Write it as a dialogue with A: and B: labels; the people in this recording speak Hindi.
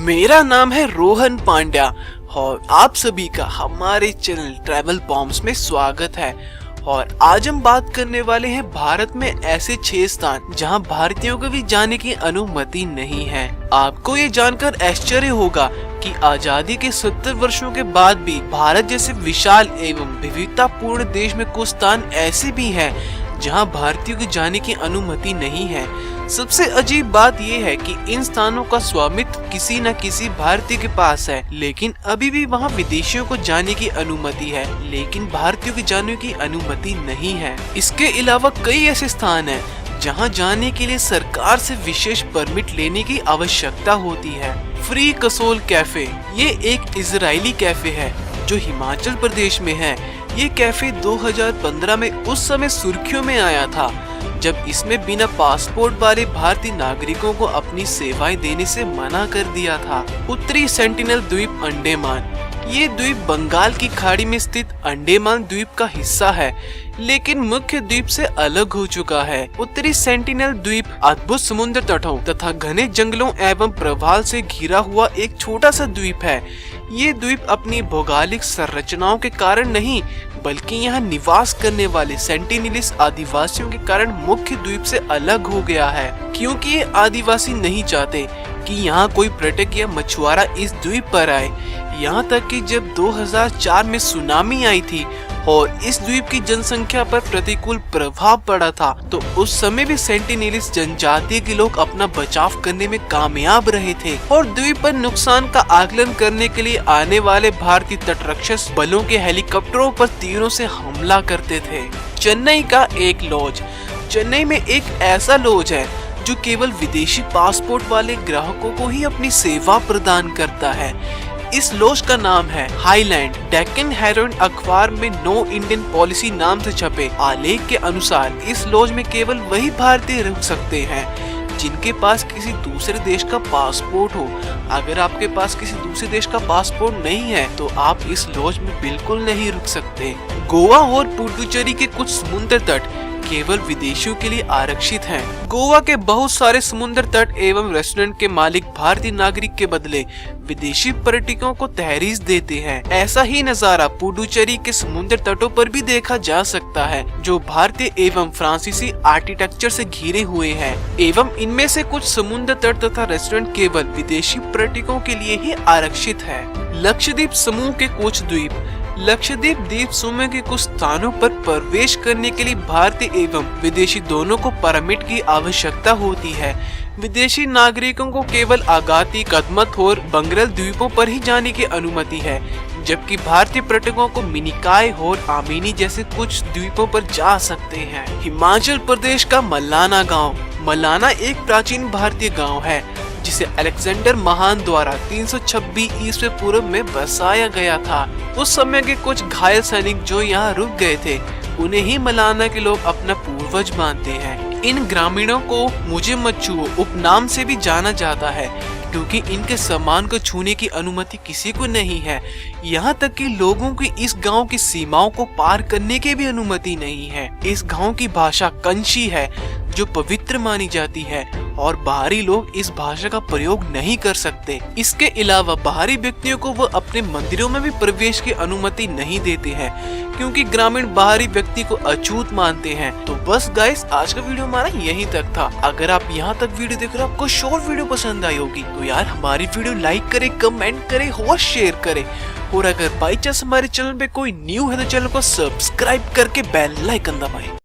A: मेरा नाम है रोहन पांड्या और आप सभी का हमारे चैनल ट्रैवल बॉम्ब्स में स्वागत है। और आज हम बात करने वाले हैं भारत में ऐसे 6 स्थान जहां भारतीयों को भी जाने की अनुमति नहीं है। आपको ये जानकर आश्चर्य होगा कि आजादी के 70 वर्षों के बाद भी भारत जैसे विशाल एवं विविधतापूर्ण देश में कुछ स्थान ऐसे भी हैं जहां भारतीयों को जाने की अनुमति नहीं है। सबसे अजीब बात यह है कि इन स्थानों का स्वामित्व किसी न किसी भारतीय के पास है, लेकिन अभी भी वहां विदेशियों को जाने की अनुमति है, लेकिन भारतीयों को जाने की अनुमति नहीं है। इसके अलावा कई ऐसे स्थान हैं जहां जाने के लिए सरकार से विशेष परमिट लेने की आवश्यकता होती है। फ्री कसोल कैफे ये एक इजरायली कैफे है जो हिमाचल प्रदेश में है। ये कैफे 2015 में उस समय सुर्खियों में आया था जब इसमें बिना पासपोर्ट वाले भारतीय नागरिकों को अपनी सेवाएं देने से मना कर दिया था। उत्तरी सेंटिनल द्वीप अंडमान ये द्वीप बंगाल की खाड़ी में स्थित अंडमान द्वीप का हिस्सा है, लेकिन मुख्य द्वीप से अलग हो चुका है। उत्तरी सेंटिनल द्वीप अद्भुत समुद्र तटों तथा घने जंगलों एवं प्रवाल से घिरा हुआ एक छोटा सा द्वीप है। ये द्वीप अपनी भौगोलिक संरचनाओं के कारण नहीं बल्कि यहाँ निवास करने वाले सेंटिनेलिस आदिवासियों के कारण मुख्य द्वीप से अलग हो गया है, क्योंकि ये आदिवासी नहीं चाहते कि यहाँ कोई पर्यटक या मछुआरा इस द्वीप पर आए। यहाँ तक कि जब 2004 में सुनामी आई थी और इस द्वीप की जनसंख्या पर प्रतिकूल प्रभाव पड़ा था, तो उस समय भी सेंटिनेलिस जनजाति के लोग अपना बचाव करने में कामयाब रहे थे और द्वीप पर नुकसान का आकलन करने के लिए आने वाले भारतीय तटरक्षक बलों के हेलीकॉप्टरों पर तीरों से हमला करते थे। चेन्नई का एक लॉज चेन्नई में एक ऐसा लॉज है जो केवल विदेशी पासपोर्ट वाले ग्राहकों को ही अपनी सेवा प्रदान करता है। इस लॉज का नाम है हाईलैंड। डेक्कन हेरोल्ड अखबार में नो इंडियन पॉलिसी नाम से छपे आलेख के अनुसार इस लॉज में केवल वही भारतीय रुक सकते हैं जिनके पास किसी दूसरे देश का पासपोर्ट हो। अगर आपके पास किसी दूसरे देश का पासपोर्ट नहीं है तो आप इस लॉज में बिल्कुल नहीं रुक सकते। गोवा और पुडुचेरी के कुछ समुद्र तट केवल विदेशियों के लिए आरक्षित हैं। गोवा के बहुत सारे समुद्र तट एवं रेस्टोरेंट के मालिक भारतीय नागरिक के बदले विदेशी पर्यटकों को तहरीर देते हैं। ऐसा ही नजारा पुडुचेरी के समुद्र तटों पर भी देखा जा सकता है, जो भारतीय एवं फ्रांसीसी आर्किटेक्चर से घिरे हुए हैं एवं इनमें से कुछ समुद्र तट तथा रेस्टोरेंट केवल विदेशी पर्यटकों के लिए ही आरक्षित है। लक्षद्वीप समूह के कुछ द्वीप लक्षद्वीप द्वीप समूह के कुछ स्थानों पर प्रवेश करने के लिए भारतीय एवं विदेशी दोनों को परमिट की आवश्यकता होती है। विदेशी नागरिकों को केवल आगाती, कदमत और बंगरल द्वीपों पर ही जाने की अनुमति है, जबकि भारतीय पर्यटकों को मिनिकॉय और आमिनी जैसे कुछ द्वीपों पर जा सकते हैं। हिमाचल प्रदेश का मलाना गाँव मलाना एक प्राचीन भारतीय गाँव है जिसे अलेक्जेंडर महान द्वारा 326 ईस्वी पूर्व में बसाया गया था। उस समय के कुछ घायल सैनिक जो यहाँ रुक गए थे उन्हें ही मलाना के लोग अपना पूर्वज मानते हैं। इन ग्रामीणों को मुझे मत छुओ उपनाम से भी जाना जाता है, क्योंकि इनके सामान को छूने की अनुमति किसी को नहीं है। यहाँ तक कि लोगों की इस गांव की सीमाओं को पार करने की भी अनुमति नहीं है। इस गांव की भाषा कंशी है जो पवित्र मानी जाती है और बाहरी लोग इस भाषा का प्रयोग नहीं कर सकते। इसके अलावा बाहरी व्यक्तियों को वह अपने मंदिरों में भी प्रवेश की अनुमति नहीं देते हैं, क्योंकि ग्रामीण बाहरी व्यक्ति को अछूत मानते हैं। तो बस गाइस, आज का वीडियो हमारा यहीं तक था। अगर आप यहाँ तक वीडियो देख रहे हो, आपको शॉर्ट वीडियो पसंद आई होगी तो यार हमारी वीडियो लाइक करे, कमेंट करे और शेयर करे। और अगर बाई चांस हमारे चैनल पे कोई न्यू है तो चैनल को सब्सक्राइब करके बेल आइकन दबाएं।